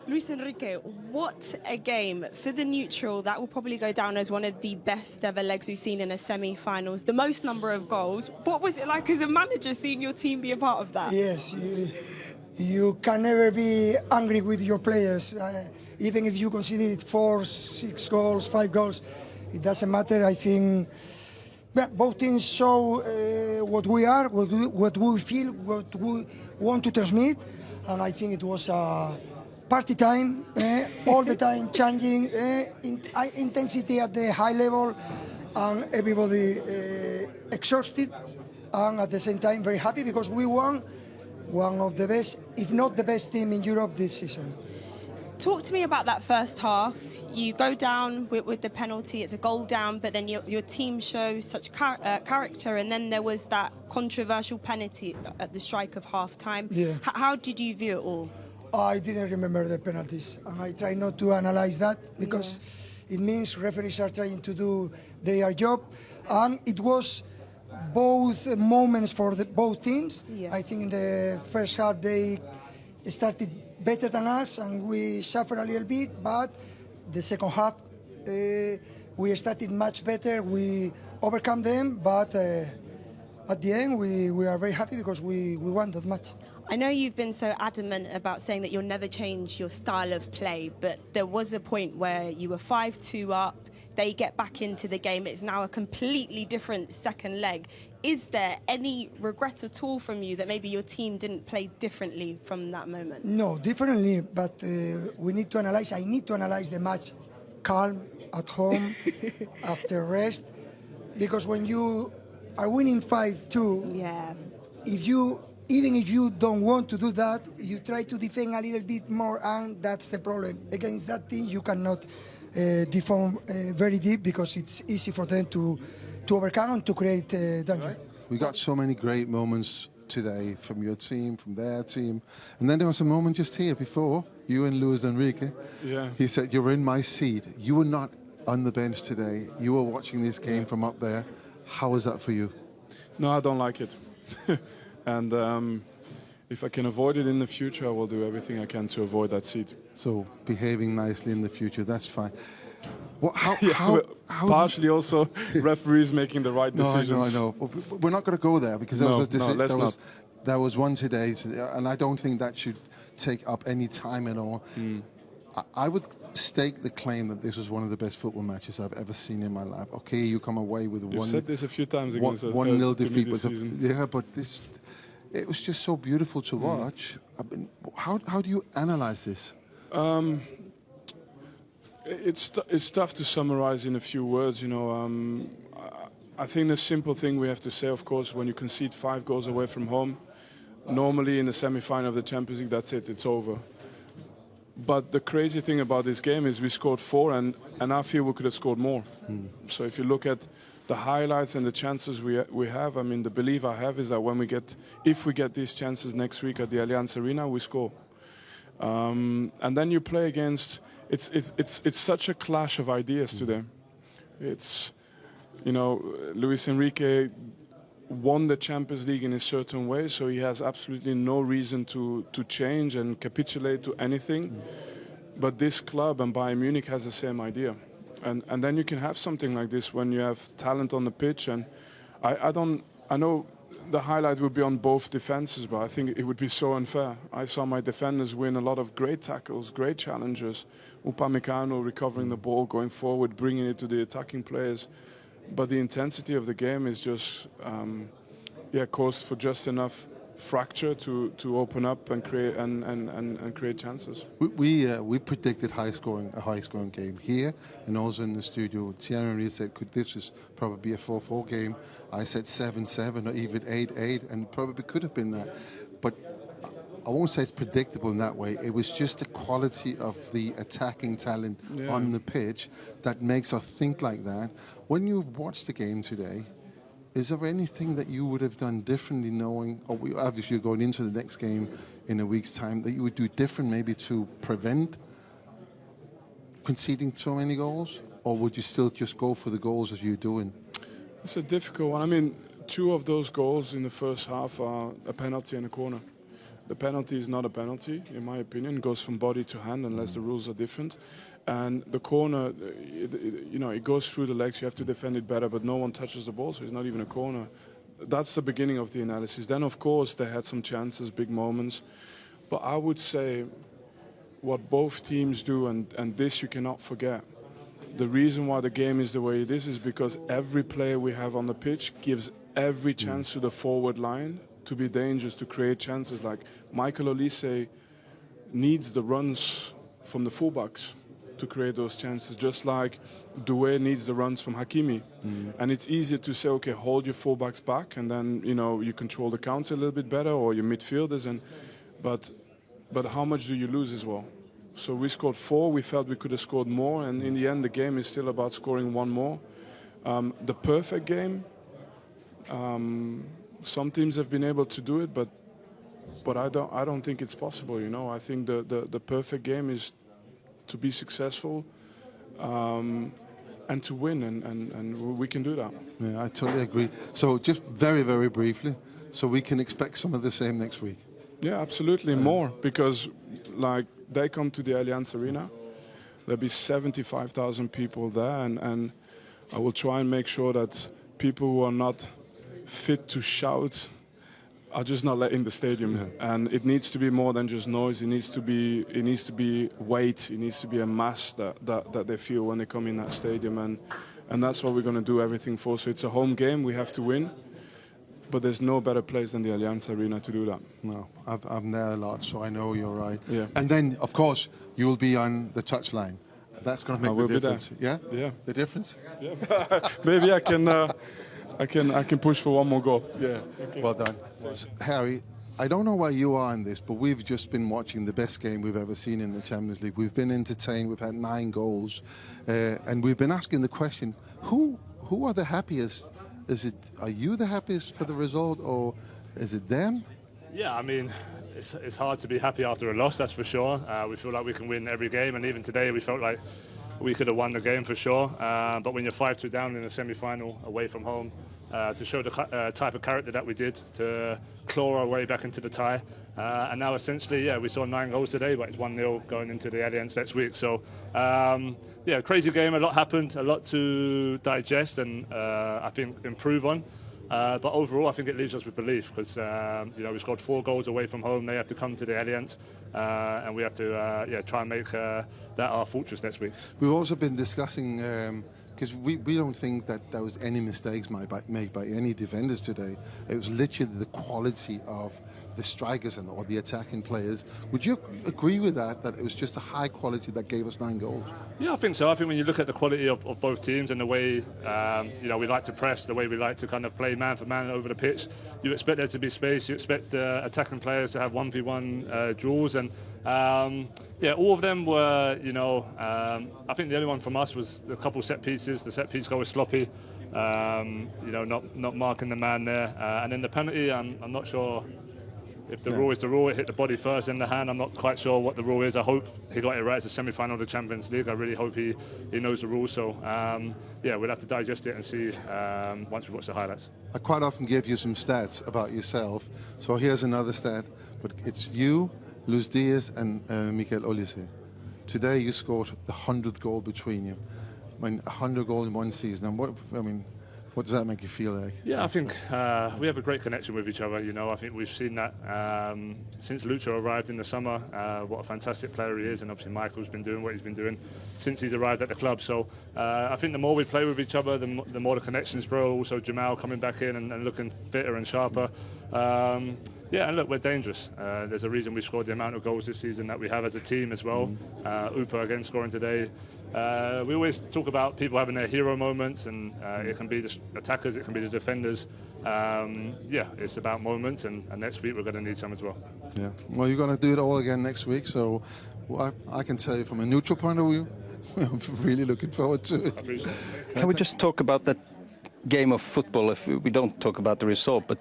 Luis Enrique, what a game. For the neutral, that will probably go down as one of the best ever legs we've seen in a semi-finals. The most number of goals. What was it like as a manager seeing your team be a part of that? Yes, you can never be angry with your players. Even if you conceded 4, 6 goals, 5 goals, it doesn't matter. I think both teams show what we are, what we feel, what we want to transmit. And I think it was party time, all the time changing, intensity at the high level, and everybody exhausted, and at the same time very happy because we won one of the best, if not the best team in Europe this season. Talk to me about that first half. You go down with the penalty, it's a goal down, but then your team shows such character, and then there was that controversial penalty at the strike of half-time. Yeah. How did you view it all? I didn't remember the penalties, and I try not to analyze that because it means referees are trying to do their job, and it was both moments for both teams. Yeah. I think in the first half they started better than us, and we suffered a little bit, but the second half we started much better. We overcome them, but at the end we are very happy because we won that match. I know you've been so adamant about saying that you'll never change your style of play, but there was a point where you were 5-2 up, they get back into the game, it's now a completely different second leg. Is there any regret at all from you that maybe your team didn't play differently from that moment? No, differently, but we need to analyze. I need to analyze the match calm, at home, after rest, because when you are winning 5-2, Yeah. even if you don't want to do that, you try to defend a little bit more, and that's the problem. Against that team, you cannot defend very deep because it's easy for them to overcome and to create danger. Right. We got so many great moments today from your team, from their team. And then there was a moment just here before, you and Luis Enrique. Yeah. He said, you're in my seat. You were not on the bench today. You were watching this game from up there. How was that for you? No, I don't like it. And if I can avoid it in the future, I will do everything I can to avoid that seat. So behaving nicely in the future, that's fine. Well, partially also referees making the right decisions. No, I know. We're not going to go there because there was one today, and I don't think that should take up any time at all. I would stake the claim that this was one of the best football matches I've ever seen in my life. Okay, you come away with a You've said this a few times against us. 1-0 defeat. But it was just so beautiful to watch. I mean, how do you analyze this? It's tough to summarize in a few words, you know. I think the simple thing we have to say, of course, when you concede 5 goals away from home, normally in the semi-final of the Champions League, that's it, it's over. But the crazy thing about this game is we scored 4, and I feel we could have scored more. So if you look at the highlights and the chances we have, I mean, the belief I have is that if we get these chances next week at the Allianz Arena, we score. And then you play against. It's such a clash of ideas today. It's, you know, Luis Enrique won the Champions League in a certain way, so he has absolutely no reason to change and capitulate to anything. But this club and Bayern Munich has the same idea. And then you can have something like this when you have talent on the pitch. And I know the highlight would be on both defenses, but I think it would be so unfair. I saw my defenders win a lot of great tackles, great challenges. Upamecano recovering the ball, going forward, bringing it to the attacking players. But the intensity of the game is just, caused for just enough fracture to open up and create chances. We predicted a high scoring game here and also in the studio. Thierry said this is probably a 4-4 game. I said 7-7 or even 8-8, and probably could have been that. But I won't say it's predictable in that way. It was just the quality of the attacking talent on the pitch that makes us think like that. When you've watched the game today, is there anything that you would have done differently, knowing, obviously you're going into the next game in a week's time, that you would do different maybe to prevent conceding so many goals? Or would you still just go for the goals as you're doing? It's a difficult one. I mean, 2 of those goals in the first half are a penalty and a corner. the penalty is not a penalty, in my opinion. It goes from body to hand unless the rules are different. And the corner, it goes through the legs. You have to defend it better, but no one touches the ball, so it's not even a corner. That's the beginning of the analysis. Then, of course, they had some chances, big moments. But I would say what both teams do, and this you cannot forget, the reason why the game is the way it is because every player we have on the pitch gives every chance to the forward line to be dangerous, to create chances. Like Michael Olise needs the runs from the fullbacks to create those chances, just like Doué needs the runs from Hakimi. And it's easier to say, okay, hold your fullbacks back, and then you control the counter a little bit better, or your midfielders. But how much do you lose as well? So we scored 4. We felt we could have scored more, and in the end, the game is still about scoring 1 more. The perfect game. Some teams have been able to do it, but I don't think it's possible. I think the perfect game is to be successful and to win, and we can do that. Yeah, I totally agree. So just very, very briefly, so we can expect some of the same next week. Yeah, absolutely, more, because they come to the Allianz Arena. There'll be 75,000 people there, and I will try and make sure that people who are not fit to shout are just not let in the stadium. Yeah. And it needs to be more than just noise. It needs to be weight. It needs to be a mass that they feel when they come in that stadium, and that's what we're going to do everything for. So it's a home game. We have to win. But there's no better place than the Allianz Arena to do that. No, I'm there a lot, so I know you're right. Yeah. And then, of course, you'll be on the touchline. That's going to make the difference. Yeah? Yeah. The difference? Yeah. Maybe I can push for 1 more goal. Yeah. Okay. Well done. Harry, I don't know where you are in this, but we've just been watching the best game we've ever seen in the Champions League. We've been entertained. We've had 9 goals. And we've been asking the question, who are the happiest? Are you the happiest for the result, or is it them? Yeah, I mean, it's hard to be happy after a loss, that's for sure. We feel like we can win every game, and even today we felt like we could have won the game for sure. But when you're 5-2 down in the semi-final away from home, to show the type of character that we did, to claw our way back into the tie. And now essentially, yeah, we saw 9 goals today, but it's 1-0 going into the Allianz next week. So, yeah, crazy game, a lot happened, a lot to digest and I think improve on. But overall, I think it leaves us with belief because, we scored 4 goals away from home. They have to come to the Allianz and we have to try and make that our fortress next week. We've also been discussing, because we don't think that there was any mistakes made by any defenders today. It was literally the quality of the strikers or the attacking players. Would you agree with that it was just a high quality that gave us 9 goals? Yeah, I think so. I think when you look at the quality of both teams and the way we like to press, the way we like to kind of play man for man over the pitch, you expect there to be space. You expect attacking players to have 1v1 duels, and all of them were. I think the only one from us was a couple set pieces. The set piece goal was sloppy. Not marking the man there, and then the penalty. I'm not sure. If the rule is the rule, it hit the body first, then the hand. I'm not quite sure what the rule is. I hope he got it right. It's a semi-final of the Champions League. I really hope he knows the rules. So, we'll have to digest it and see once we watch the highlights. I quite often give you some stats about yourself. So here's another stat. But it's you, Luis Diaz, and Michael Olise. Today you scored the 100th goal between you. I mean, 100 goals in one season. What does that make you feel like? Yeah, I think we have a great connection with each other. I think we've seen that since Lucho arrived in the summer, what a fantastic player he is. And obviously Michael's been doing what he's been doing since he's arrived at the club. So I think the more we play with each other, the more the connections grow. Also Jamal coming back in and looking fitter and sharper. And look, we're dangerous. There's a reason we scored the amount of goals this season that we have as a team as well. Upa again scoring today. We always talk about people having their hero moments, and it can be the attackers, it can be the defenders. It's about moments, and next week we're going to need some as well. Yeah, well, you're going to do it all again next week, so I can tell you from a neutral point of view, I'm really looking forward to it. I appreciate it. Can we just talk about that game of football? If we don't talk about the result, but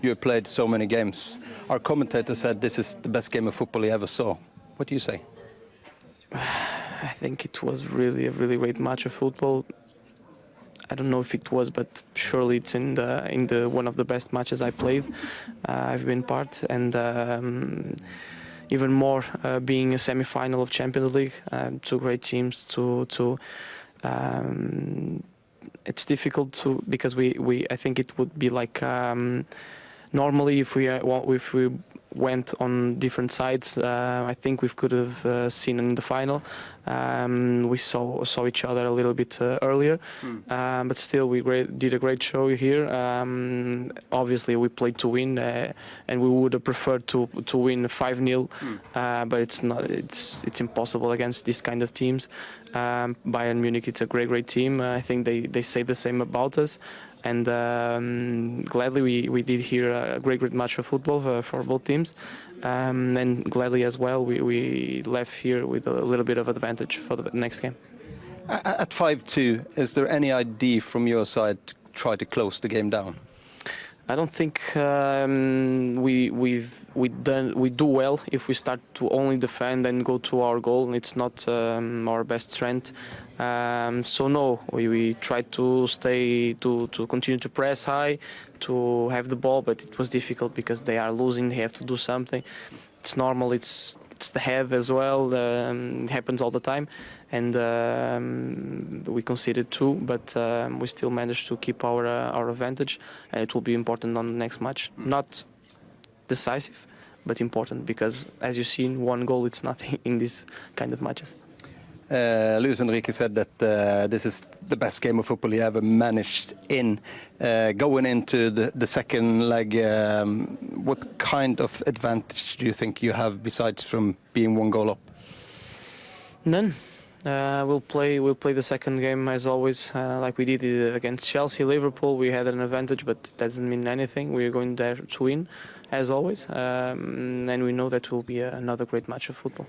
you have played so many games. Our commentator said this is the best game of football he ever saw. What do you say? I think it was really a really great match of football. I don't know if it was, but surely it's in the one of the best matches I played. I've been part, and even more being a semi-final of Champions League. Two great teams. It's difficult to because I think it would be like normally if we went on different sides, I think we could have seen in the final. We saw each other a little bit earlier, but still we did a great show here. Obviously we played to win, and we would have preferred to win 5-0, but it's not. It's impossible against these kind of teams. Bayern Munich, it's a great team. I think they say the same about us. And gladly we did here a great match of football for both teams, and gladly as well we left here with a little bit of advantage for the next game. At 5-2, is there any idea from your side to try to close the game down? I don't think we do well if we start to only defend and go to our goal. It's not our best strength. So no, we tried to continue to press high, to have the ball, but it was difficult because they are losing. They have to do something. It's normal. It's the head as well. It happens all the time, and we conceded 2, but we still managed to keep our advantage. It will be important on the next match. Not decisive, but important because, as you've seen, 1 goal it's nothing in these kind of matches. Luis Enrique said that this is the best game of football he ever managed in. Going into the second leg, what kind of advantage do you think you have besides from being 1 goal up? None. We'll play the second game as always, like we did against Chelsea, Liverpool. We had an advantage, but that doesn't mean anything. We're going there to win, as always, and we know that will be another great match of football.